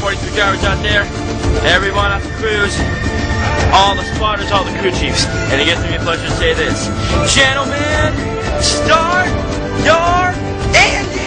43 drivers out there, everyone at the crews, all the spotters, all the crew chiefs. And it gives me a pleasure to say this. Gentlemen, start your engines!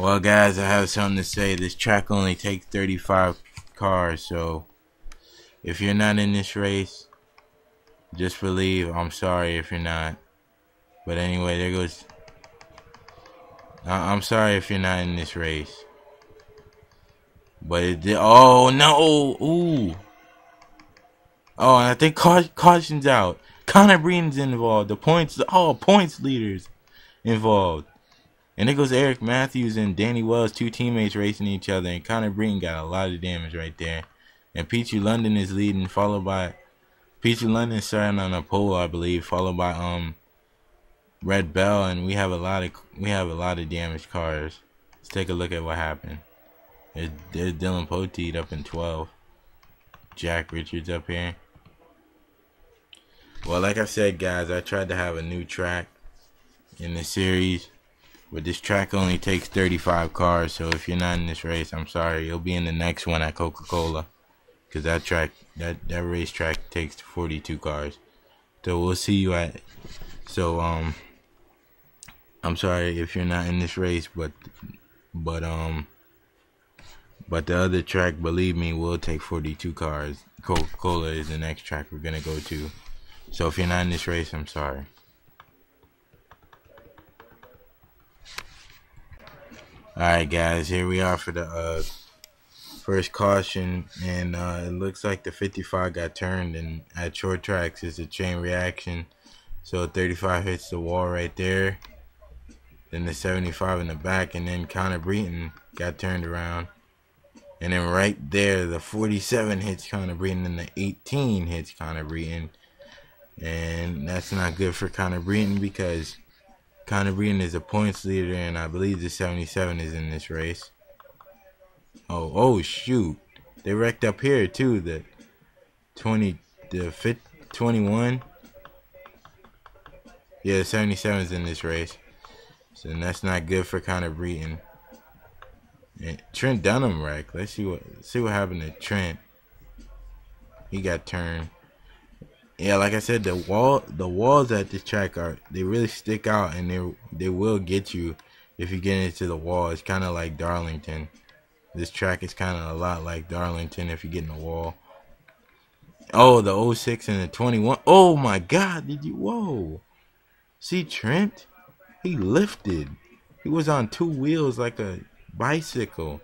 Well, guys, I have something to say. This track only takes 35 cars, so if you're not in this race, just believe. I'm sorry if you're not. But anyway, there goes. I'm sorry if you're not in this race. But it did. Oh no! Ooh. Oh, and I think caution's out. Connor Breen's involved. The points. All points leaders involved. And it goes Eric Matthews and Danny Wells, two teammates racing each other, and Connor Breen got a lot of damage right there. And Peachy London is leading, followed by Peachy London starting on a pole, I believe, followed by Red Bell, and we have a lot of damaged cars. Let's take a look at what happened. There's Dylan Poteet up in 12. Jack Richards up here. Well, like I said, guys, I tried to have a new track in the series. But this track only takes 35 cars, so if you're not in this race, I'm sorry. You'll be in the next one at Coca-Cola. Because that track, that racetrack takes 42 cars. So we'll see you at... So, I'm sorry if you're not in this race, but the other track, believe me, will take 42 cars. Coca-Cola is the next track we're going to go to. So if you're not in this race, I'm sorry. Alright, guys, here we are for the first caution, and it looks like the 55 got turned, and at short tracks it's a chain reaction. So 35 hits the wall right there, then the 75 in the back, and then Connor Breton got turned around, and then right there the 47 hits Connor Breton, and the 18 hits Connor Breton, and that's not good for Connor Breton because Connor Breton is a points leader, and I believe the 77 is in this race. Oh shoot. They wrecked up here too. The 21. Yeah, the 77 is in this race. So that's not good for Connor Breton. And Trent Dunham wrecked. Let's see what happened to Trent. He got turned. Yeah, like I said, the walls at this track they really stick out, and they will get you if you get into the wall. It's kind of like Darlington. This track is kind of a lot like Darlington if you get in the wall. Oh, the 06 and the 21. Oh my God, whoa. See Trent? He lifted. He was on two wheels like a bicycle.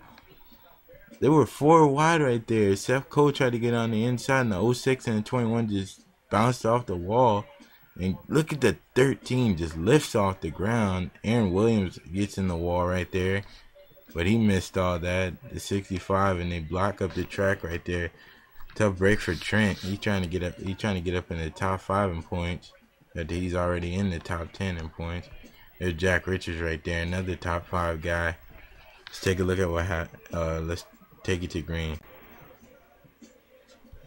There were four wide right there. Seth Cole tried to get on the inside, and the 06 and the 21 just bounced off the wall. And look at the 13 just lifts off the ground. Aaron Williams gets in the wall right there, but he missed all that. The 65, and they block up the track right there. Tough break for Trent. He's trying to get up. He's trying to get up in the top 5 in points. But he's already in the top 10 in points. There's Jack Richards right there, another top 5 guy. Let's take a look at what happened. Let's take it to green.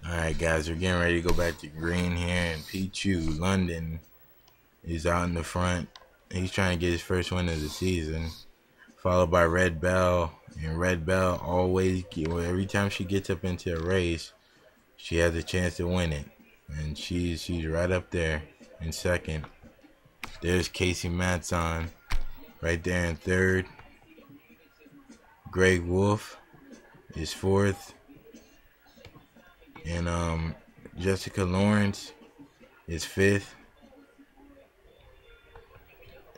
Alright, guys, we're getting ready to go back to green here, and Pichu London is out in the front. He's trying to get his first win of the season, followed by Red Bell. And Red Bell always, every time she gets up into a race, she has a chance to win it, and she's right up there in second. There's Casey Matson right there in third. Greg Wolf is fourth. And Jessica Lawrence is fifth.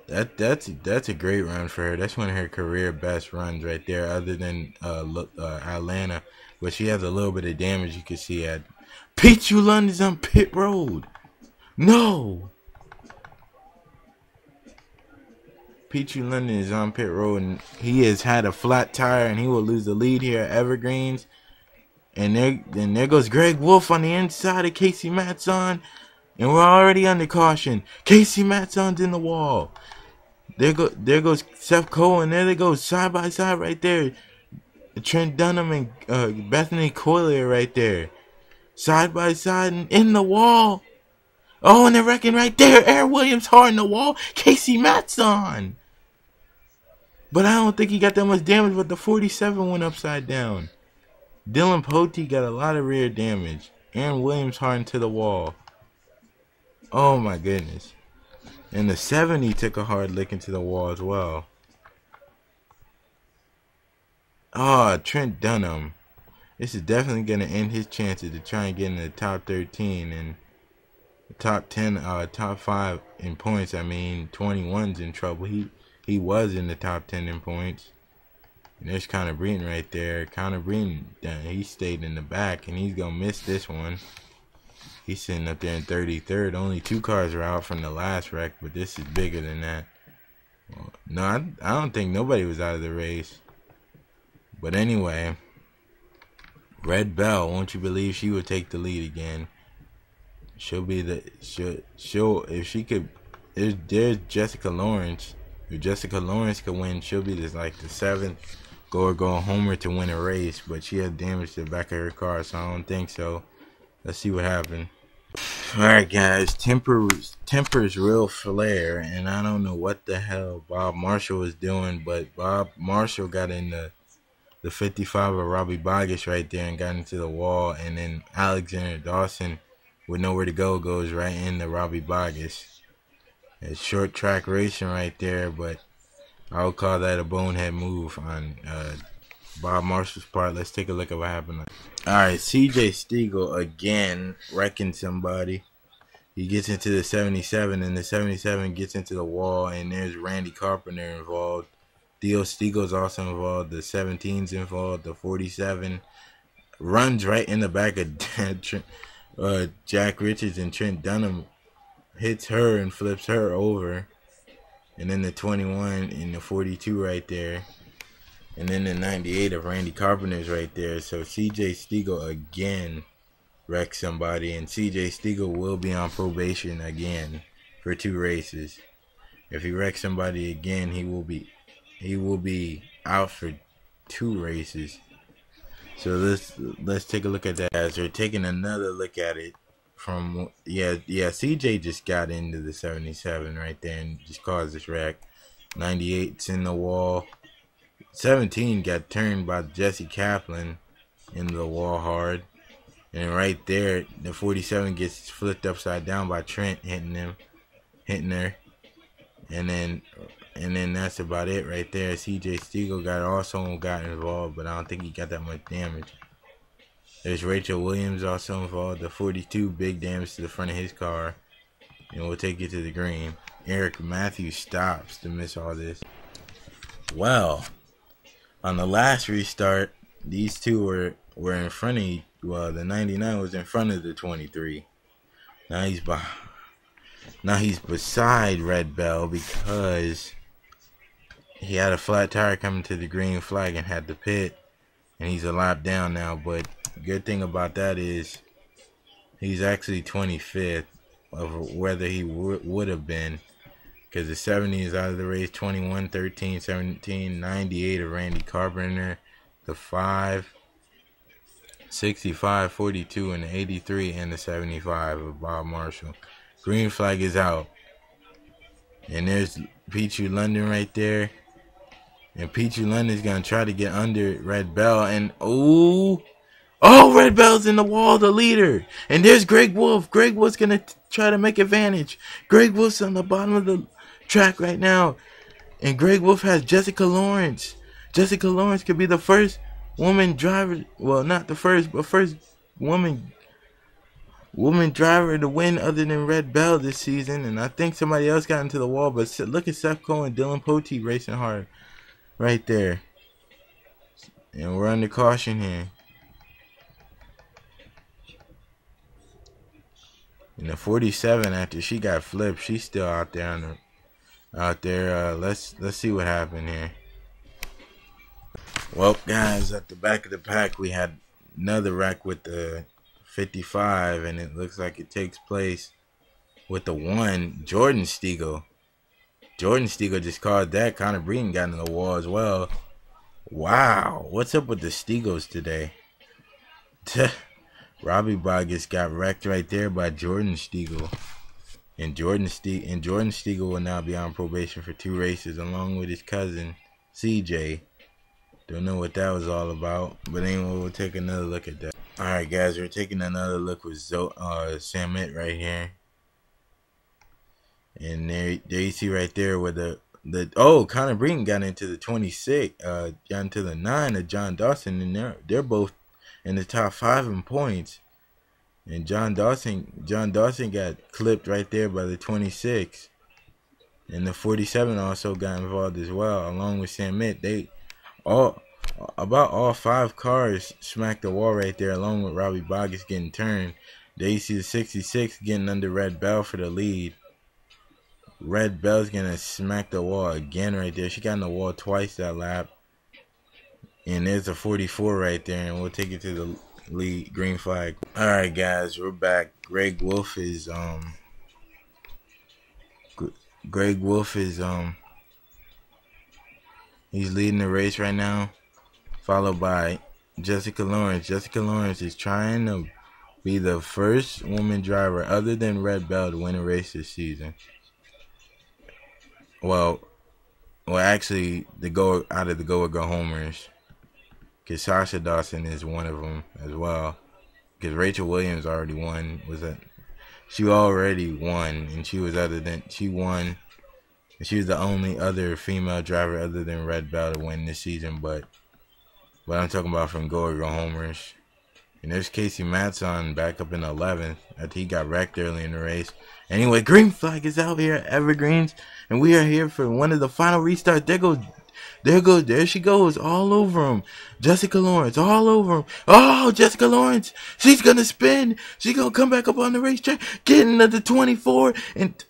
That's a great run for her. That's one of her career best runs right there, other than Atlanta, but she has a little bit of damage you can see at. Pichu London's on pit road. No, Peachy London is on pit road, and he has had a flat tire, and he will lose the lead here at Evergreens. And there goes Greg Wolf on the inside of Casey Matson, and we're already under caution. Casey Matson's in the wall. There goes Seth Cole, and there they go side by side right there. Trent Dunham and Bethany Coilier right there, side by side and in the wall. Oh, and they're wrecking right there. Aaron Williams hard in the wall. Casey Matson. But I don't think he got that much damage, but the 47 went upside down. Dylan Pote got a lot of rear damage. Aaron Williams hard into the wall. Oh my goodness. And the 70 took a hard lick into the wall as well. Oh, Trent Dunham. This is definitely going to end his chances to try and get in the top 13 and top 10, top 5 in points. I mean, 21's in trouble. He was in the top 10 in points. And there's Connor Breeden right there. Connor Breeden, he stayed in the back, and he's going to miss this one. He's sitting up there in 33rd. Only 2 cars are out from the last wreck, but this is bigger than that. Well, no, I don't think nobody was out of the race. But anyway, Red Bell, won't you believe she would take the lead again? She'll be the she'll if she could. There's Jessica Lawrence. If Jessica Lawrence could win, she'll be this like the 7th go homer to win a race. But she had damage to the back of her car, so I don't think so. Let's see what happened. All right, guys. Temper's real flare, and I don't know what the hell Bob Marshall was doing, but Bob Marshall got in the 55 of Robbie Bogus right there and got into the wall, and then Alexander Dawson with nowhere to go goes right into Robbie Bogus. It's short track racing right there, but I would call that a bonehead move on Bob Marshall's part. Let's take a look at what happened. Alright, CJ Stiegel again wrecking somebody. He gets into the 77, and the 77 gets into the wall, and there's Randy Carpenter involved. Theo Stiegel's also involved. The 17's involved. The 47 runs right in the back of Jack Richards, and Trent Dunham hits her and flips her over. And then the 21 and the 42 right there. And then the 98 of Randy Carpenter's right there. So CJ Stiegel again wrecked somebody, and CJ Stiegel will be on probation again for 2 races. If he wrecks somebody again, he will be out for 2 races. So let's take a look at that. As they're taking another look at it from CJ just got into the 77 right there and just caused this wreck. 98's in the wall. 17 got turned by Jesse Kaplan in the wall hard. And right there, the 47 gets flipped upside down by Trent hitting her. And then that's about it right there. CJ Stiegel also got involved, but I don't think he got that much damage. There's Rachel Williams also involved. The 42, big damage to the front of his car. And we'll take it to the green. Eric Matthews stops to miss all this. Well, on the last restart, these two were in front of the 99 was in front of the 23. Now he's beside Red Bell because he had a flat tire coming to the green flag and had to pit, and he's a lap down now. But the good thing about that is he's actually 25th of whether he would have been, because the 70 is out of the race. 21, 13, 17, 98 of Randy Carpenter, the 5, 65, 42, and the 83, and the 75 of Bob Marshall. Green flag is out. And there's Peachy London right there. And Peachy London's going to try to get under Red Bell. And, oh, Red Bell's in the wall, the leader. And there's Greg Wolf. Greg Wolf's going to try to make advantage. Greg Wolf's on the bottom of the track right now. And Greg Wolf has Jessica Lawrence. Jessica Lawrence could be the first woman driver. Well, not the first, but first woman driver to win other than Red Bell this season. And I think somebody else got into the wall. But look at Seth Cole and Dylan Pote racing hard right there. And we're under caution here. And the 47, after she got flipped, she's still out there out there. Let's see what happened here. Well, guys, at the back of the pack, we had another rack with the 55, and it looks like it takes place with the 1, Jordan Stiegel. Jordan Stiegel just caused that. Connor Breeden got in the wall as well. Wow, what's up with the Stiegels today? Robbie Bogus got wrecked right there by Jordan Stiegel. And Jordan Stiegel will now be on probation for 2 races along with his cousin, CJ. Don't know what that was all about, but anyway, we'll take another look at that. Alright, guys, we're taking another look with Samit right here. And there you see right there where Connor Breeden got into the 26, got into the 9 of John Dawson, and they're both in the top 5 in points. And John Dawson got clipped right there by the 26. And the 47 also got involved as well, along with Samit. About all 5 cars smacked the wall right there, along with Robbie Bogus getting turned. There you see the 66 getting under Red Bell for the lead. Red Bell's gonna smack the wall again right there. She got in the wall twice that lap. And there's a 44 right there, and we'll take it to the lead. Green flag. Alright, guys, we're back. Greg Wolf is he's leading the race right now, followed by Jessica Lawrence. Jessica Lawrence is trying to be the first woman driver other than Red Bell to win a race this season. Well, actually, out of the go homers, because Sasha Dawson is one of them as well. Because Rachel Williams already won. She already won, and she won. And she was the only other female driver other than Red Bell to win this season. But I'm talking about from go homers. And there's Casey Matson back up in 11th after he got wrecked early in the race. Anyway, green flag is out here at Evergreens, and we are here for one of the final restarts. There she goes, all over him. Jessica Lawrence, all over him. Oh, Jessica Lawrence, she's gonna spin. She's gonna come back up on the racetrack, getting to the 24, and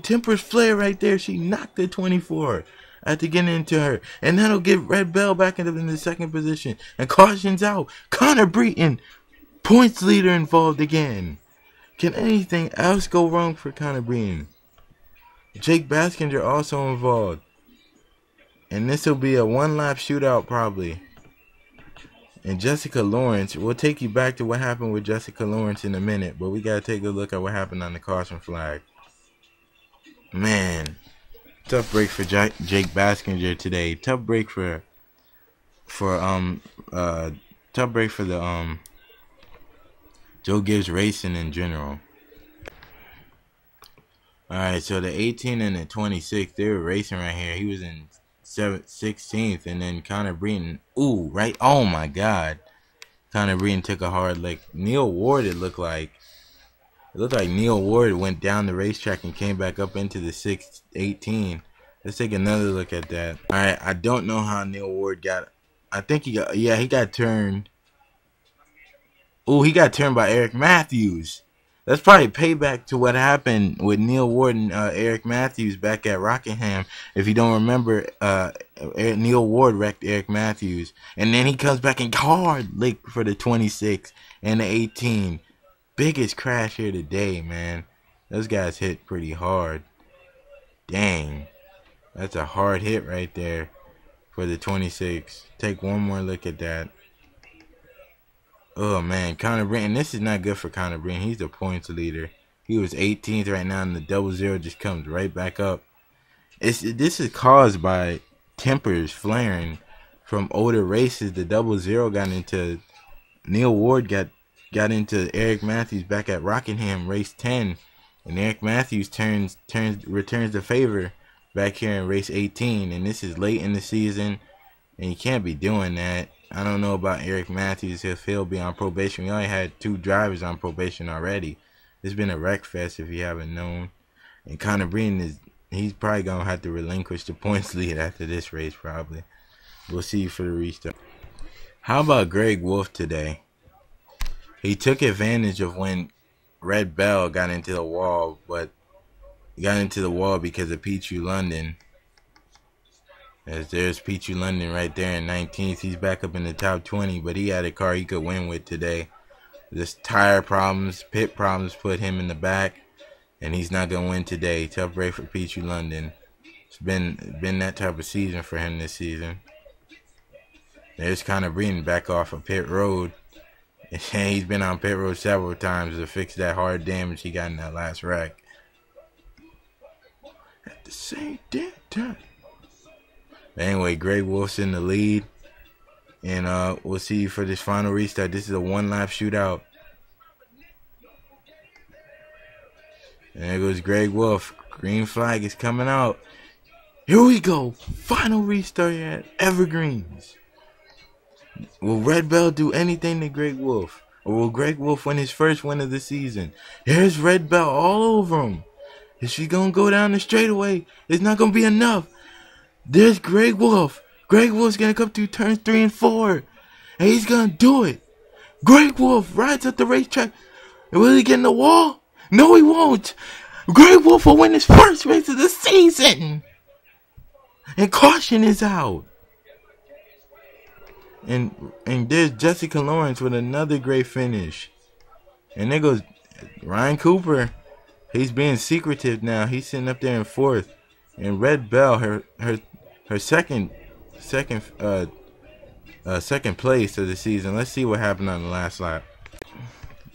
Temper's flare right there. She knocked the 24 after getting into her, and that'll get Red Bell back in the second position. And caution's out. Connor Breeden, points leader, involved again. Can anything else go wrong for Connor Breeden? Jake Baskinger also involved. And this will be a 1-lap shootout probably. And Jessica Lawrence, we'll take you back to what happened with Jessica Lawrence in a minute, but we got to take a look at what happened on the caution flag. Man, tough break for Jake Baskinger today. Tough break for the Joe Gibbs Racing in general. Alright, so the 18 and the 26, they were racing right here. He was in 16th, and then Connor Breeden, oh my god, Connor Breeden took a hard lick. Neil Ward, it looked like Neil Ward went down the racetrack and came back up into the 18. Let's take another look at that. Alright, I don't know how Neil Ward got, I think he got turned. He got turned by Eric Matthews. That's probably payback to what happened with Neil Ward and Eric Matthews back at Rockingham. If you don't remember, Neil Ward wrecked Eric Matthews. And then he comes back and hard lick for the 26 and the 18. Biggest crash here today, man. Those guys hit pretty hard. Dang. That's a hard hit right there for the 26. Take one more look at that. Oh man, Connor Breeden, this is not good for Connor Breeden. He's the points leader. He was 18th right now, and the 00 just comes right back up. This is caused by tempers flaring from older races. The 00 got into Neil Ward got into Eric Matthews back at Rockingham race 10, and Eric Matthews returns the favor back here in race 18, and this is late in the season, and you can't be doing that. I don't know about Eric Matthews if he'll be on probation. We only had 2 drivers on probation already. It's been a wreck fest if you haven't known. And Connor Breeden he's probably gonna have to relinquish the points lead after this race probably. We'll see you for the restart. How about Greg Wolf today? He took advantage of when Red Bell got into the wall, but got into the wall because of Pichu London. As there's Pichu London right there in 19th. He's back up in the top 20, but he had a car he could win with today. Just tire problems, pit problems put him in the back, and he's not gonna win today. Tough break for Pichu London. It's been that type of season for him this season. There's Connor Breeden back off of pit road. And he's been on pit road several times to fix that hard damage he got in that last wreck. At the same damn time. Anyway, Greg Wolf's in the lead. And we'll see you for this final restart. This is a one-lap shootout. And there goes Greg Wolf. Green flag is coming out. Here we go. Final restart at Evergreens. Will Red Bell do anything to Greg Wolf? Or will Greg Wolf win his first win of the season? Here's Red Bell all over him. Is she going to go down the straightaway? It's not going to be enough. There's Greg Wolf. Greg Wolf's going to come through turns 3 and 4. And he's going to do it. Greg Wolf rides up the racetrack. Will he get in the wall? No, he won't. Greg Wolf will win his first race of the season. And caution is out. And there's Jessica Lawrence with another great finish. And there goes Ryan Cooper. He's being secretive now. He's sitting up there in 4th. And Red Bell, her second place of the season. Let's see what happened on the last lap.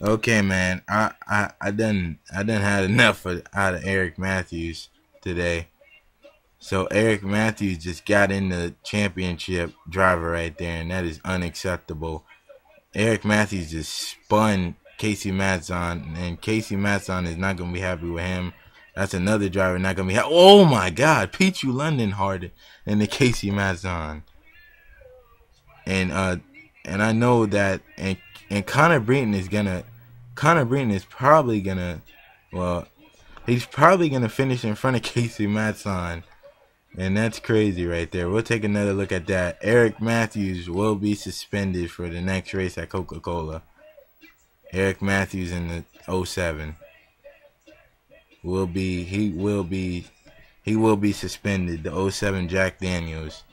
Okay, man. I done had enough out of Eric Matthews today. So Eric Matthews just got in the championship driver right there, and that is unacceptable. Eric Matthews just spun Casey Matson, and Casey Matson is not going to be happy with him. That's another driver not going to be happy. Oh, my God. Pichu London harder than the Casey Matson. And I know that, and Connor Breeden is probably going to, well, he's probably going to finish in front of Casey Matson. And that's crazy right there. We'll take another look at that. Eric Matthews will be suspended for the next race at Coca-Cola. Eric Matthews in the 07 he will be suspended. The 07 Jack Daniels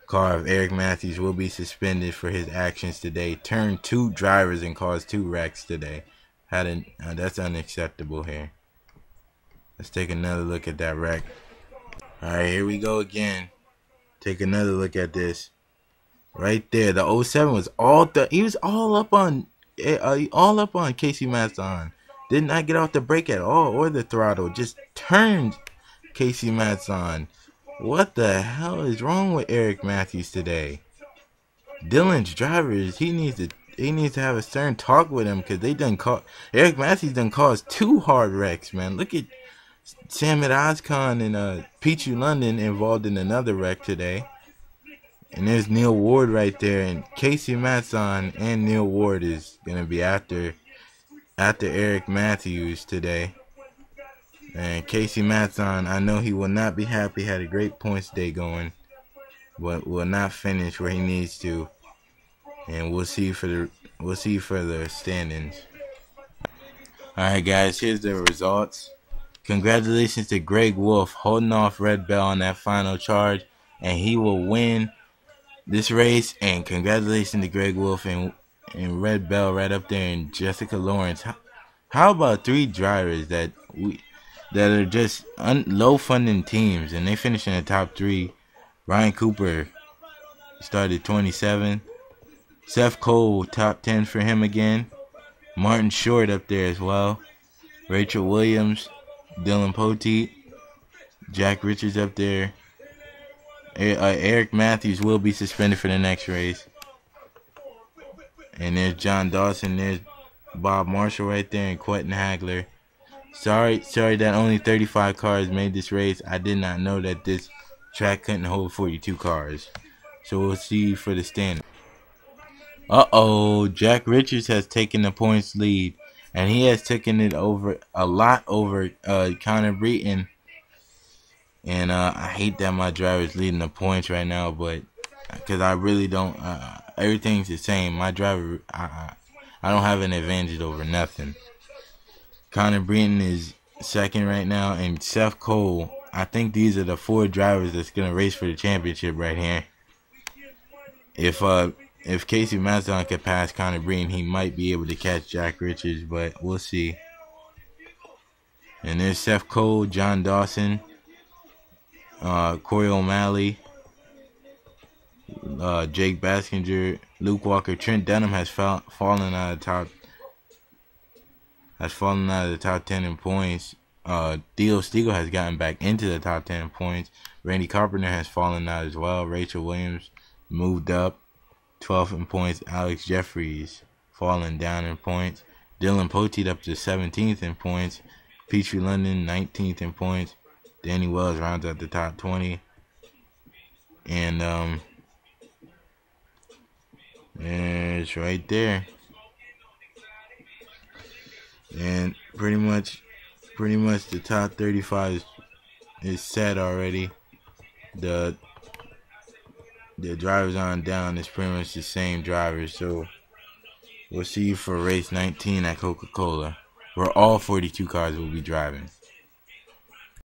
car of Eric Matthews will be suspended for his actions today. Turned 2 drivers and caused 2 wrecks today. That's unacceptable here. Let's take another look at that wreck. Alright, here we go again. Take another look at this. Right there, the 07 was he was all up on Casey Matson. Did not get off the brake at all or the throttle. Just turned Casey Matson. What the hell is wrong with Eric Matthews today? Dylan's drivers, he needs to have a stern talk with him, because Eric Matthews done caused 2 hard wrecks, man. Look at Samit Ozcon and Pichu London involved in another wreck today. And there's Neil Ward right there, and Casey Matson and Neil Ward is gonna be after Eric Matthews today. And Casey Matson, I know he will not be happy. Had a great points day going, but will not finish where he needs to. And we'll see for the standings. All right, guys. Here's the results. Congratulations to Greg Wolf holding off Red Bell on that final charge, and he will win this race. And congratulations to Greg Wolf and Red Bell right up there, and Jessica Lawrence. How about 3 drivers that are just low funding teams, and they finish in the top 3? Ryan Cooper started 27. Seth Cole, top 10 for him again. Martin Short up there as well. Rachel Williams, Dylan Poteet, Jack Richards up there. Eric Matthews will be suspended for the next race. And there's John Dawson, there's Bob Marshall right there, and Quentin Hagler. Sorry that only 35 cars made this race. I did not know that this track couldn't hold 42 cars. So we'll see you for the stand. Jack Richards has taken the points lead, and he has taken it a lot over Connor Breeden. And I hate that my driver's leading the points right now, but because I really don't, everything's the same. My driver, I don't have an advantage over nothing. Connor Breeden second right now, and Seth Cole. I think these are the 4 drivers that's gonna race for the championship right here. If Casey Mazdon could pass Connor Breen, he might be able to catch Jack Richards, but we'll see. And there's Seth Cole, John Dawson, Corey O'Malley, Jake Baskinger, Luke Walker. Trent Dunham has fallen out of the top 10 in points. Theo Stiegel has gotten back into the top 10 in points. Randy Carpenter has fallen out as well. Rachel Williams moved up 12th in points. Alex Jeffries fallen down in points. Dylan Poteet up to 17th in points. Petrie London 19th in points. Danny Wells rounds out the top 20. And it's right there. And pretty much the top 35 is set already. The drivers on down is pretty much the same drivers. So we'll see you for race 19 at Coca-Cola, where all 42 cars will be driving.